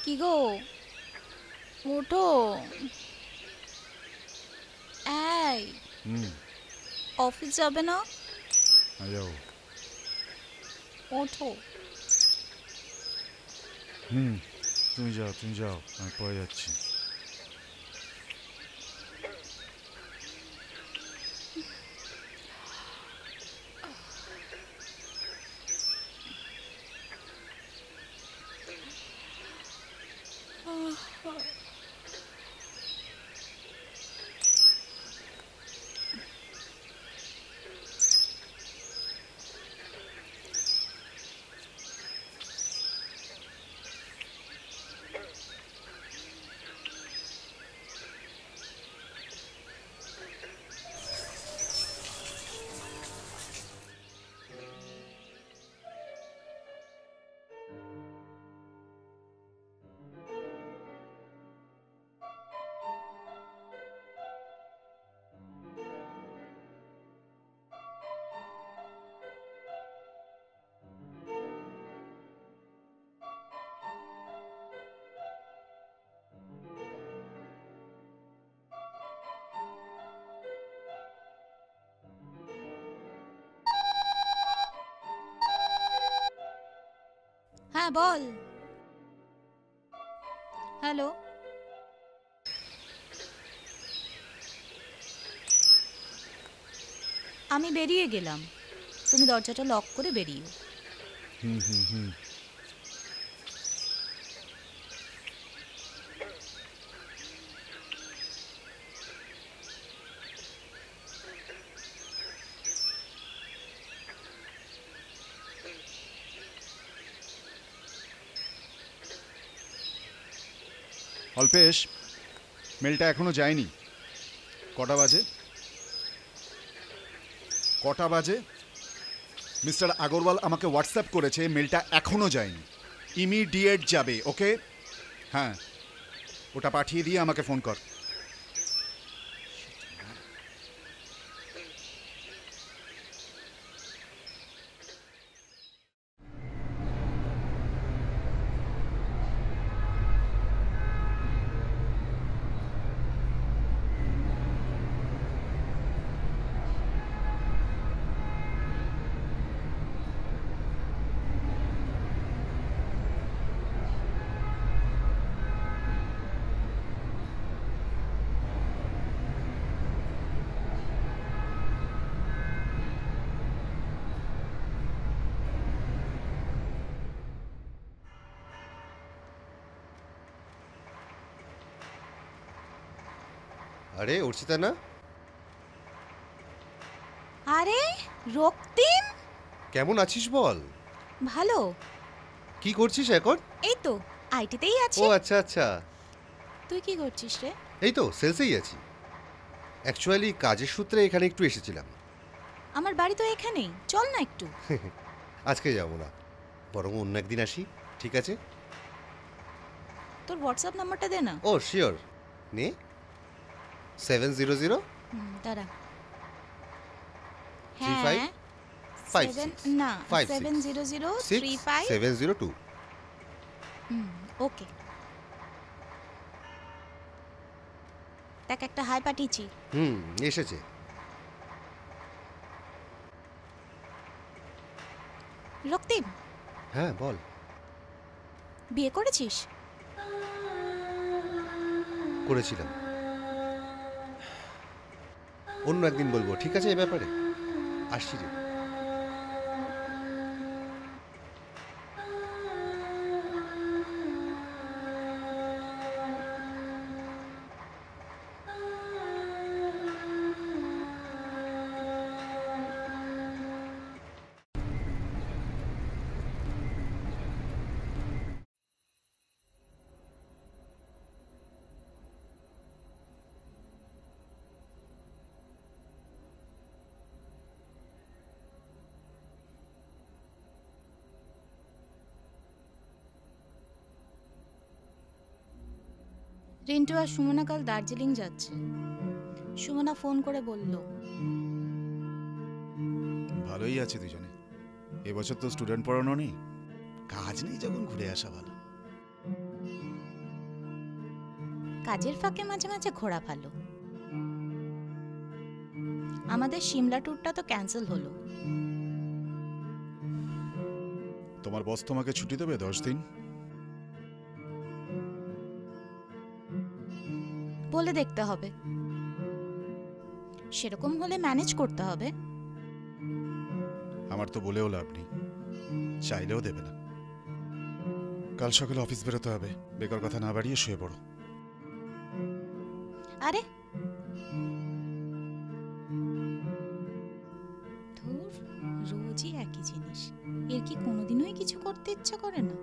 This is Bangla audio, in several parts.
কি গো, ওঠো। এই অফিস যাবে না? যাও। ওঠো। তুমি যাও, তুমি যাও, আমি পরে যাচ্ছি। হ্যাঁ বল। হ্যালো। আমি বেরিয়ে গেলাম, তুমি দরজাটা লক করে বেরিয়ে। অল্পেশ, মেলটা এখনো যায়নি। কটা বাজে? কটা বাজে? মিস্টার আগরওয়াল আমাকে হোয়াটসঅ্যাপ করেছে, মেলটা এখনো যায়নি, ইমিডিয়েট যাবে। ওকে? হ্যাঁ, ওটা পাঠিয়ে দিয়ে আমাকে ফোন কর। আরে অর্চিতা না? আরে রক্তিম, কেমন আছিস বল? ভালো। কি করছিস এখন? এই তো আইটিতেই আছি। ও আচ্ছা আচ্ছা। তুই কি করছিস রে? এই তো সেলসেই আছি। অ্যাকচুয়ালি কাজের সূত্রে এখানে একটু এসেছিলাম। আমার বাড়ি তো এখানেই, চল না একটু। আজকে যাব না, বরং অন্য একদিন আসি, ঠিক আছে? তোর হোয়াটসঅ্যাপ নাম্বারটা দে না। ও শিওর, নে। 700 দাঁড়া। 35 হ্যাঁ 56 না 56 70035 702। ওকে, দেখ একটা হাই পাঠিয়েছি। এসেছে। রক্তিম, হ্যাঁ বল। বিয়ে করেছিস? করেছিলাম, অন্য একদিন বলবো, ঠিক আছে? এ ব্যাপারে আসছি রে। রিন্টু আর সুমনা কাল দার্জিলিং যাচ্ছে। সুমনা ফোন করে বলল। ভালোই আছে দুজনে। এবছর তো স্টুডেন্ট পড়ানো নেই, কাজ নেই, যখন ঘুরে আসা ভালো। কাজের ফাঁকে মাঝে মাঝে ঘোরা ভালো। আমাদের সিমলা ট্যুরটা তো ক্যান্সেল হলো। তোমার বস তোমাকে ছুটি দেবে 10 দিন? বলে দেখতে হবে, সেরকম হলে ম্যানেজ করতে হবে। আমার তো বলেও লাভ নেই, চাইলেও দেবে না। কাল সকালে অফিস বেরোতে হবে, বেকার কথা না বাড়িয়ে শুয়ে পড়ো। আরে ধুর, রোজই একই জিনিস। এর কি কোনোদিনই কিছু করতে ইচ্ছা করে না?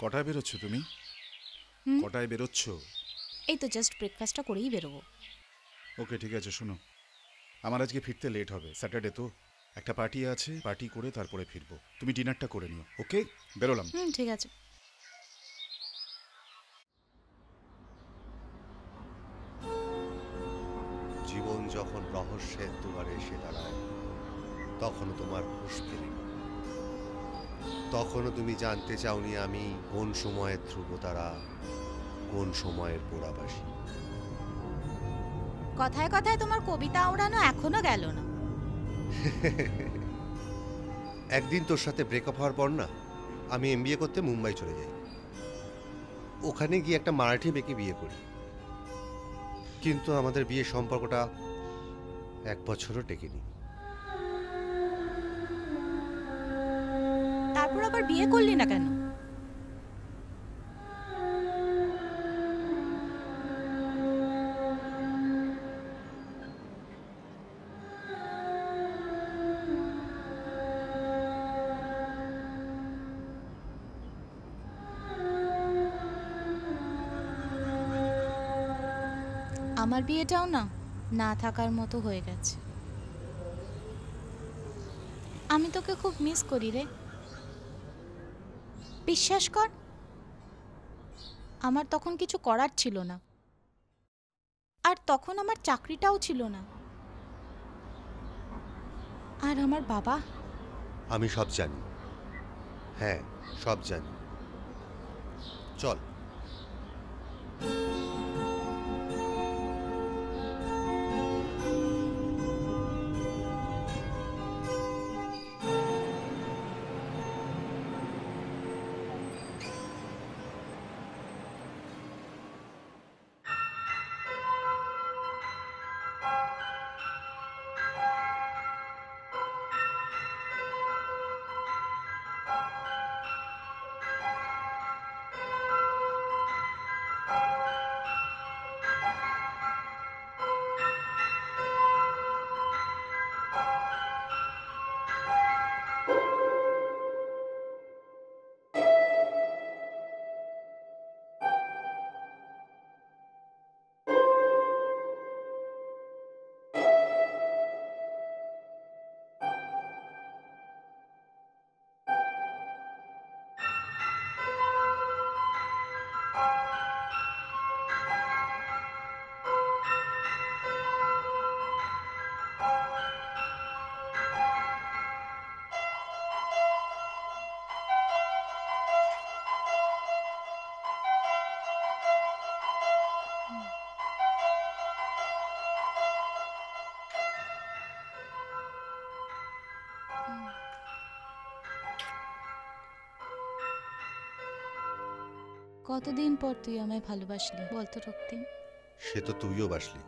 কটায় বেরোচ্ছ তুমি? হুম? কটায় বেরোচ্ছ? এই তো জাস্ট ব্রেকফাস্টটা করেই বেরোবো। ওকে, ঠিক আছে। শোনো, আমার আজকে ফিরতে লেট হবে, স্যাটারডে তো। একটা পার্টি আছে, পার্টি করে তারপরে ফিরবো। তুমি ডিনারটা করে নিও, ওকে? বেরোলাম। ঠিক আছে। জীবন যখন রহস্যের দুয়ারে এসে দাঁড়ায়, তখনও তোমার হুঁশ ফেরেনি। তখনও তুমি জানতে চাওনি আমি কোন সময়ের ধ্রুবতারা, কোন সময়ের পোড়াবাসী। কথায় কথায় তোমার কবিতা ওড়ানো এখনো গেল না। একদিন তোর সাথে ব্রেকআপ হওয়ার পর না, আমি এমবিএ করতে মুম্বাই চলে যাই। ওখানে গিয়ে একটা মারাঠি মেয়েকে বিয়ে করি, কিন্তু আমাদের বিয়ের সম্পর্কটা 1 বছরও টেকেনি। তারপর আবার বিয়ে করলি না কেন? আমার বিয়েটাও না না থাকার মতো হয়ে গেছে। আমি তোকে খুব মিস করি রে। বিশ্বাস কর, আমার তখন কিছু করার ছিল না, আর তখন আমার চাকরিটাও ছিল না। আর আমার বাবা, আমি সব জানি, হ্যাঁ সব জানি। চল। কতদিন পর তুই আমায় ভালোবাসলি বলতো রক্তিম? সে তো তুইও বাসলি।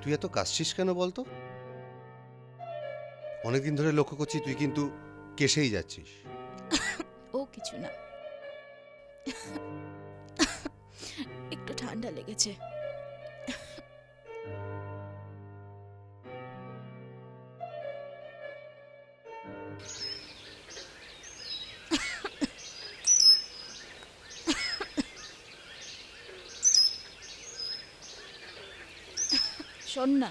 তুই এত কাশছিস কেন বলতো? অনেকদিন ধরে লক্ষ্য করছি তুই কিন্তু কেসেই যাচ্ছিস। ও কিছু না, একটু ঠান্ডা লেগেছে। শোন না,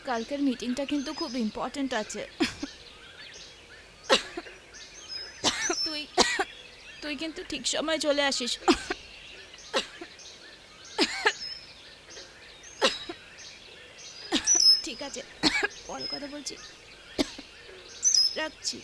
কালকের মিটিংটা কিন্তু খুব ইম্পর্ট্যান্ট আছে। তুই তুই কিন্তু ঠিক সময় চলে আসিস। ঠিক আছে, পরে কথা বলছি, রাখছি।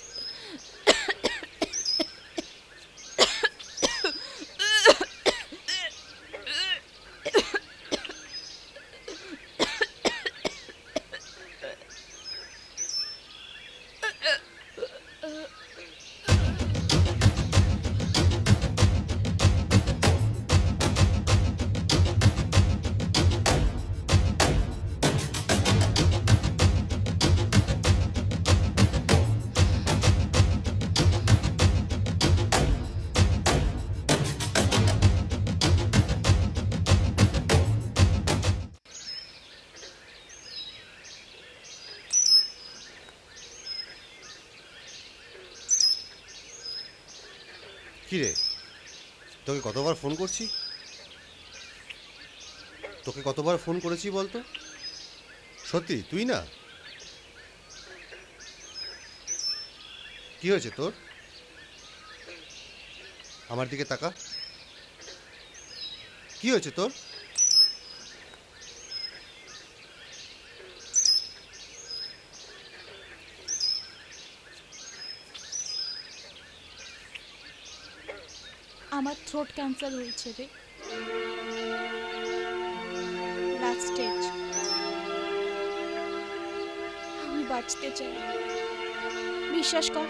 কি রে, তোকে কতবার ফোন করছি? তোকে কতবার ফোন করেছি বলতো? সত্যি তুই না? কি হয়েছে তোর? আমার দিকে তাকা। কি হয়েছে তোর? আমার থ্রোট ক্যান্সার হয়েছে রে, লাস্ট স্টেজ। আমি বাঁচতে চাই, বিশ্বাস কর,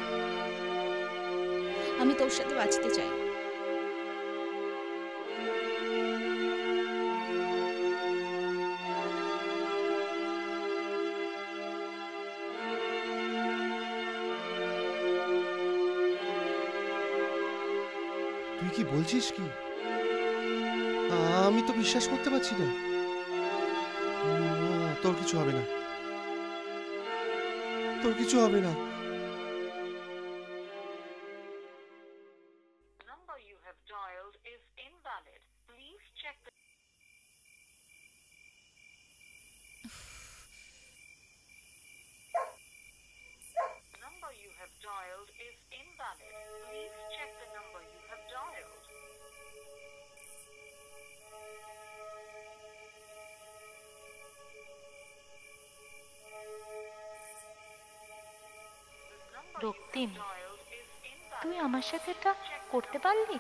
আমি তোর সাথে বাঁচতে চাই। তুই কি বলছিস কি? আমি তো বিশ্বাস করতে পারছি না। তোর কিছু হবে না, তোর কিছু হবে না। Number you have dialed is invalid. Please check the number you have dialed is invalid. Please check the number you have dialed. রক্তিম, তুই আমার সাথে এটা করতে পারলি?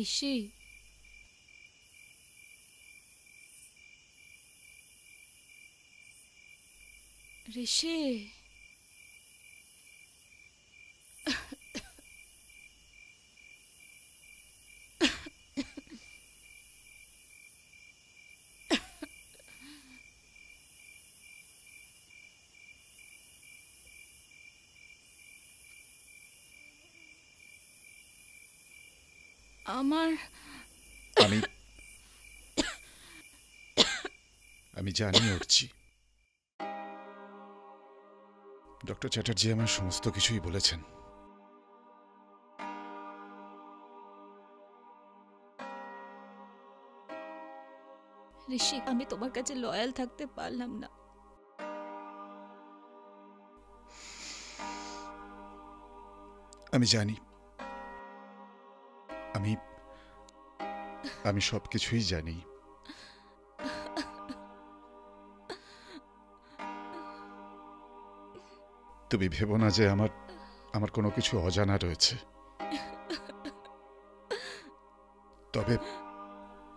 ঋষি, ঋষি, আমার আমি জানি উঠছি। ডক্টর চ্যাটার্জি আমার সমস্ত কিছুই বলেছেন। ঋষি, আমি তোমার কাছে লয়াল থাকতে পারলাম না। আমি জানি, আমি আমি সবকিছুই জানি। তুমি ভেবো না যে আমার কোনো কিছু অজানা রয়েছে। তবে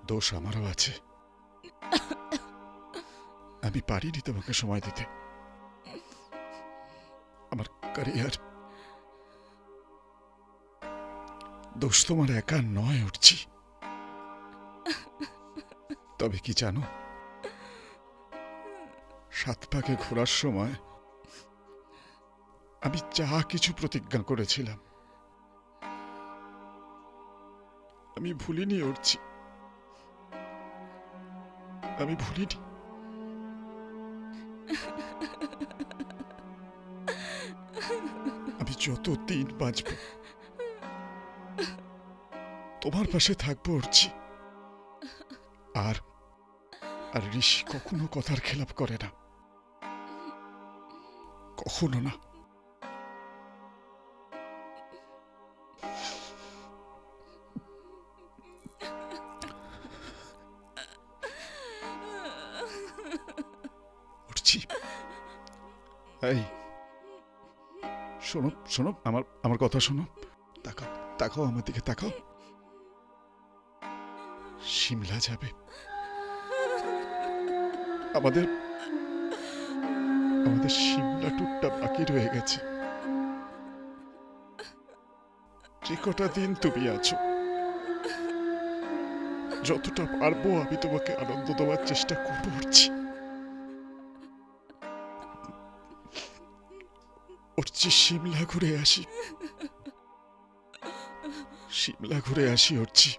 দোষ আমারও আছে। আমি পারিনি তোমাকে সময় দিতে। আমার ক্যারিয়ার, দোষ তোমার একা নয় উঠছি। তবে কি জানো, 7 পাকে ঘোরার সময় আমি যা কিছু প্রতিজ্ঞা করেছিলাম আমি ভুলিনি উঠছি, আমি ভুলিনি। আমি যতদিন বাঁচব তোমার পাশে থাকবো উঠছি। আর আর ঋষি কখনো কথার খেলাপ করে না, কখনো না। উঠছি। এই শোনো শোনো, আমার কথা শোনো। তাকাও তাকাও, আমার দিকে তাকাও। সিমলা যাবে। আমাদের সিমলা টুরটা বাকি রয়ে গেছে। যে কটা দিন তুমি আছো, যতটা পারবো আমি তোমাকে আনন্দ দেওয়ার চেষ্টা করবো। উঠছি সিমলা ঘুরে আসি, সিমলা ঘুরে আসি উঠছি।